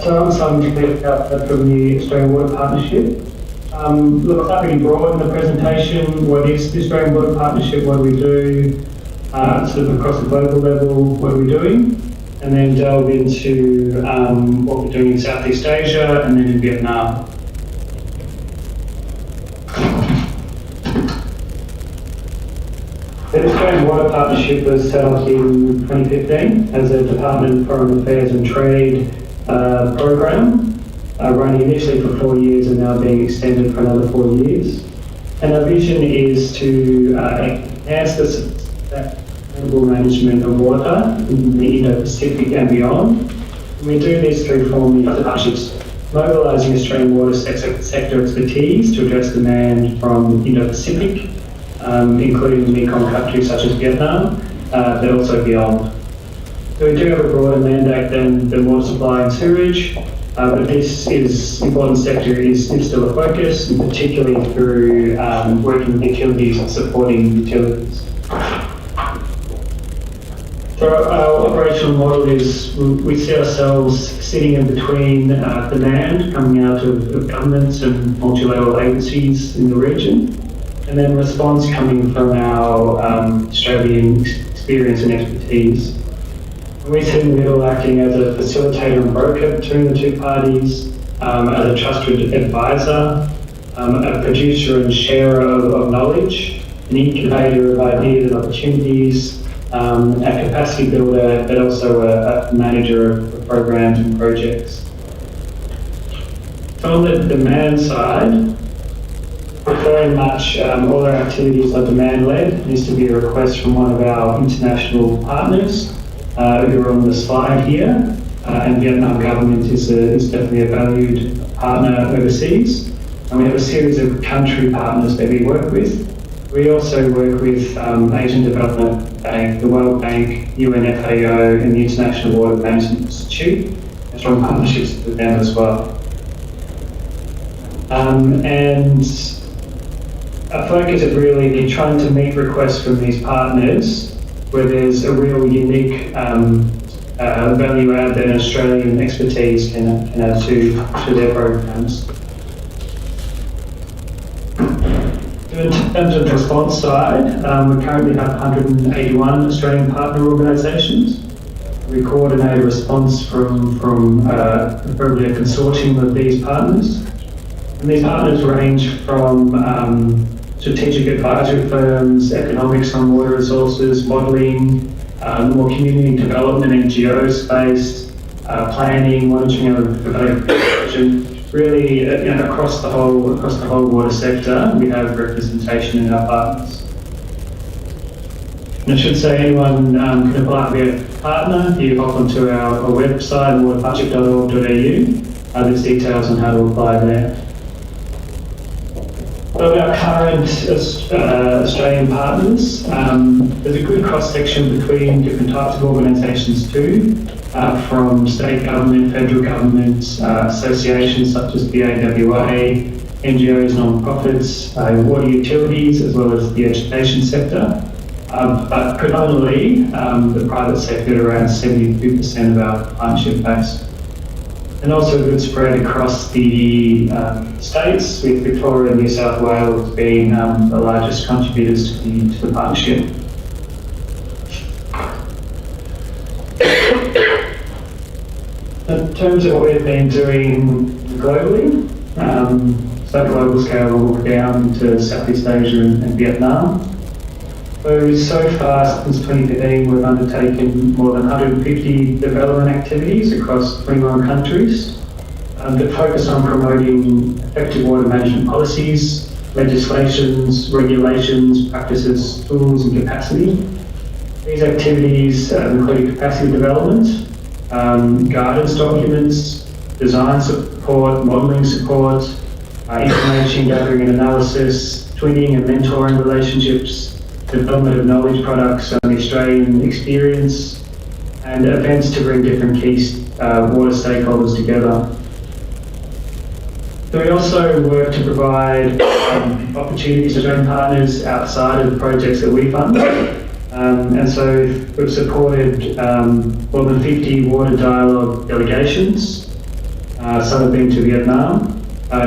So I'm Simon Tilleard from the Australian Water Partnership. Look, I really broad in the presentation. What is the Australian Water Partnership? What do we do? Sort of across the global level, what are we doing? And then delve into what we're doing in Southeast Asia and then in Vietnam. The Australian Water Partnership was set up in 2015 as a Department of Foreign Affairs and Trade program, running initially for 4 years and now being extended for another 4 years. And our vision is to enhance the sustainable management of water in the Indo-Pacific and beyond. And we do this through forming partnerships, mobilising Australian water sector expertise to address demand from the Indo-Pacific, including Mekong countries such as Vietnam, but also beyond. So we do have a broader mandate than water supply and sewerage, but this important sector is still a focus, and particularly through working with utilities and supporting utilities. So our operational model is we see ourselves sitting in between demand coming out of governments and multilateral agencies in the region, and then response coming from our Australian experience and expertise. We sit in the middle acting as a facilitator and broker between the two parties, as a trusted advisor, a producer and sharer of knowledge, an incubator of ideas and opportunities, a capacity builder, but also a manager of programs and projects. So on the demand side, very much all our activities are demand-led. It needs to be a request from one of our international partners who are on the slide here, and Vietnam government is definitely a valued partner overseas. And we have a series of country partners that we work with. We also work with Asian Development Bank, the World Bank, UNFAO, and the International Water Management Institute, and strong partnerships with them as well. And our focus is really trying to meet requests from these partners where there's a real unique value add that Australian expertise can add to their programs. In terms of the response side, we currently have 181 Australian partner organisations. We coordinate a response from probably a consortium of these partners. And these partners range from strategic advisory firms, economics on water resources, modelling, more community development, NGO space, planning, monitoring of evaluation. Really, across the whole water sector, we have representation in our partners. And I should say anyone can apply to be a partner. You hop onto our website, waterpartnership.org.au. There's details on how to apply there. Of our current Australian partners, there's a good cross-section between different types of organisations too, from state government, federal government, associations such as the AWA, NGOs, non-profits, water utilities, as well as the education sector. But predominantly, the private sector, around 72% of our partnership base. And also a good spread across the states, with Victoria and New South Wales being the largest contributors to the partnership. In terms of what we've been doing globally, so at global scale we'll look down to Southeast Asia and Vietnam. So far, since 2015, we've undertaken more than 150 development activities across 21 countries that focus on promoting effective water management policies, legislations, regulations, practices, tools and capacity. These activities include capacity development, guidance documents, design support, modelling support, information gathering and analysis, twinning and mentoring relationships, development of knowledge products on the Australian experience, and events to bring different key water stakeholders together. So we also work to provide opportunities to Australian partners outside of the projects that we fund. And so we've supported more than 50 water dialogue delegations, some have been to Vietnam,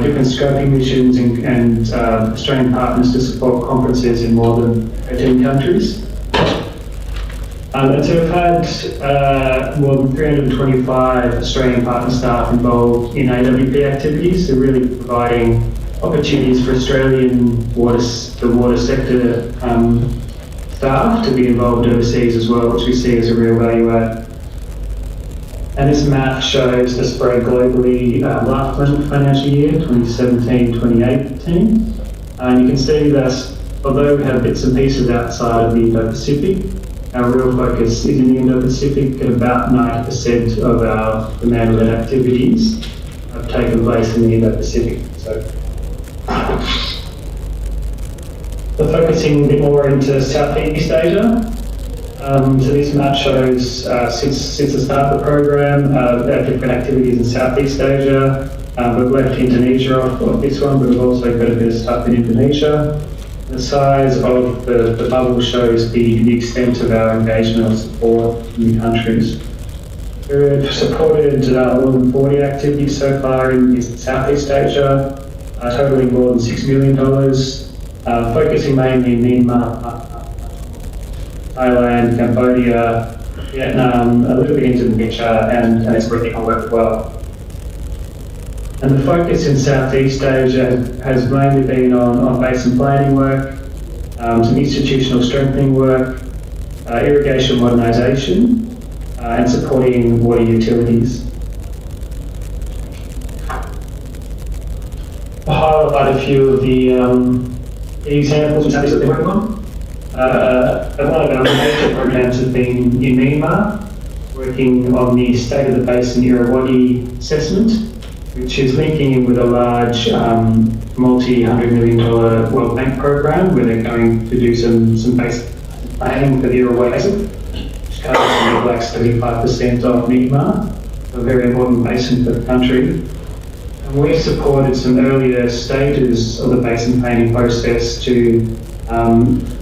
different scoping missions and Australian partners to support conferences in more than 13 countries. And so we've had more than 325 Australian partner staff involved in AWP activities, so really providing opportunities for the water sector staff to be involved overseas as well, which we see as a real value add. And this map shows the spread globally last financial year, 2017-2018. And you can see that although we have bits and pieces outside of the Indo-Pacific, our real focus is in the Indo-Pacific, and about 90% of our demand-led activities have taken place in the Indo-Pacific. So focusing a bit more into Southeast Asia. So this map shows since the start of the program, our different activities in Southeast Asia. We've left Indonesia off this one, but we've also got a bit of stuff in Indonesia. The size of the bubble shows the extent of our engagement or support in the countries. We've supported more than 40 activities so far in Southeast Asia, totaling more than $6 million, focusing mainly in Myanmar, Thailand, Cambodia, Vietnam, a little bit into Indonesia, and it's working on work well. And the focus in Southeast Asia has mainly been on basin planning work, some institutional strengthening work, irrigation modernisation, and supporting water utilities. I'll highlight a few of the examples of that they're working on. One of our major programs has been in Myanmar, working on the State of the Basin Irrawaddy assessment, which is linking in with a large multi-$100 million World Bank program where they're going to do some basic planning for the Irrawaddy Basin, which covers like 75% of Myanmar, a very important basin for the country. And we've supported some earlier stages of the basin planning process to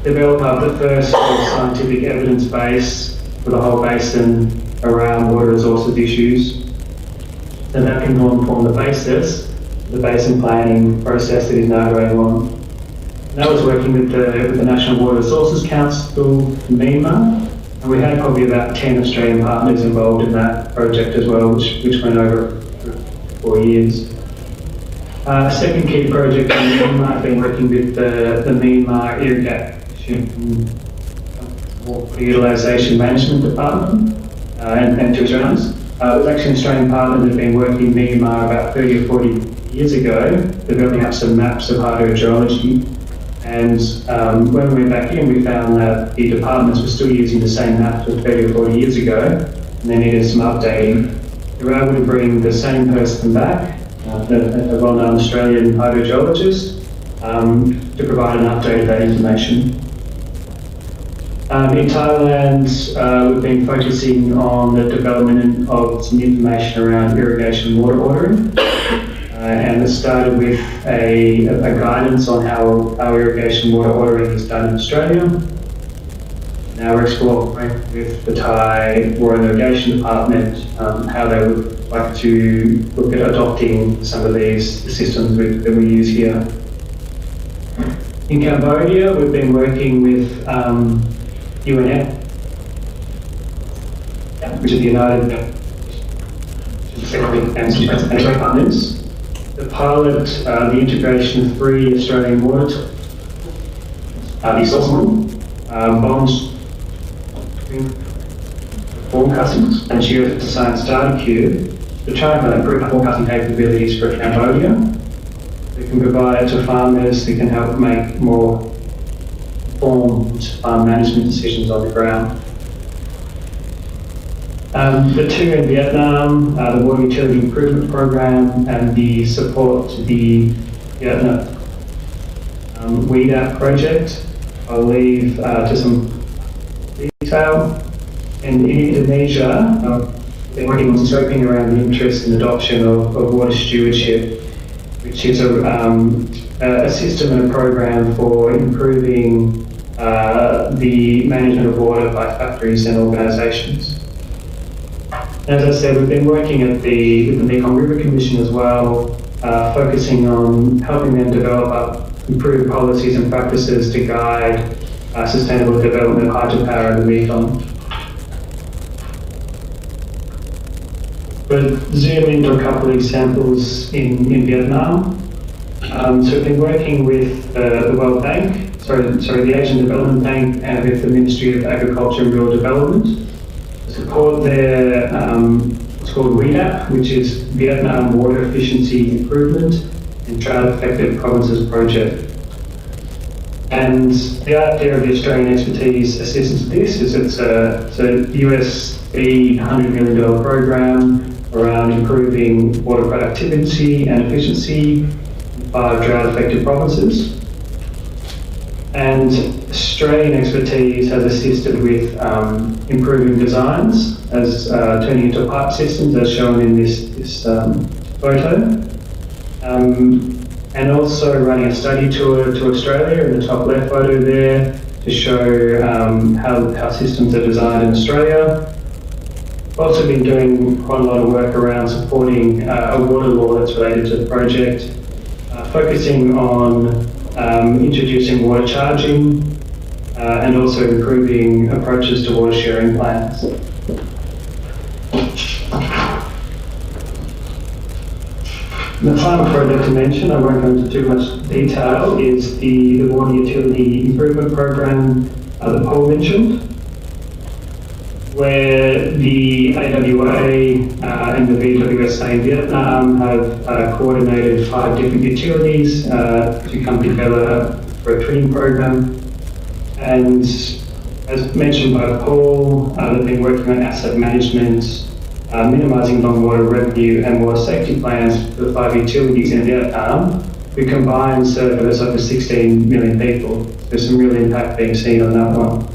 develop up the first scientific evidence base for the whole basin around water resources issues. So that can form the basis of the basin planning process that is now going on. And I was working with the National Water Resources Council in Myanmar, and we had probably about 10 Australian partners involved in that project as well, which went over 4 years. A second key project in Myanmar, I've been working with the Myanmar Irrigation Water Utilisation Management Department and two Australians. It was actually an Australian partner that had been working in Myanmar about 30 or 40 years ago, developing up some maps of hydrogeology. And when we went back in, we found that the departments were still using the same maps of 30 or 40 years ago, and they needed some updating. We were able to bring the same person back, a well-known Australian hydrogeologist, to provide an update of that information. In Thailand, we've been focusing on the development of some information around irrigation water ordering, and it started with a guidance on how irrigation water ordering is done in Australia. Now we're exploring with the Thai Water and Irrigation Department how they would like to look at adopting some of these systems that we use here. In Cambodia, we've been working with UNF, which is the United and partners, to pilot the integration of 3 Australian water bonds, forecasting and geoscience data cube to try and improve forecasting capabilities for Cambodia. We can provide it to farmers who can help make more informed farm management decisions on the ground. The 2 in Vietnam, the Water Utility Improvement Program and the support to the Vietnam Weed Out project, I'll leave to some detail. And in Indonesia, they're working on scoping around the interest and adoption of water stewardship, which is a system and a program for improving the management of water by factories and organisations. As I said, we've been working with the Mekong River Commission as well, focusing on helping them develop improved policies and practices to guide sustainable development of hydropower in the Mekong. But zoom into a couple of examples in Vietnam. So we've been working with the World Bank, the Asian Development Bank, and with the Ministry of Agriculture and Rural Development to support their what's called VEDAP, which is Vietnam Water Efficiency Improvement and Drought-Affected Provinces Project. And the idea of the Australian expertise assistance to this is it's a USD $100 million program around improving water productivity and efficiency in 5 drought-affected provinces. And Australian expertise has assisted with improving designs, as turning into pipe systems, as shown in this photo. And also running a study tour to Australia in the top left photo there to show how systems are designed in Australia. We've also been doing quite a lot of work around supporting a water law that's related to the project, focusing on introducing water charging and also improving approaches to water sharing plans. The final project to mention, I won't go into too much detail, is the Water Utility Improvement Program that Paul mentioned, where the AWA and the VWSA in Vietnam have coordinated 5 different utilities to come together for a twinning program. And as mentioned by Paul, they've been working on asset management, minimising non-water revenue and water safety plans for the 5 utilities in Vietnam, who combined serve over 16 million people. There's some real impact being seen on that one.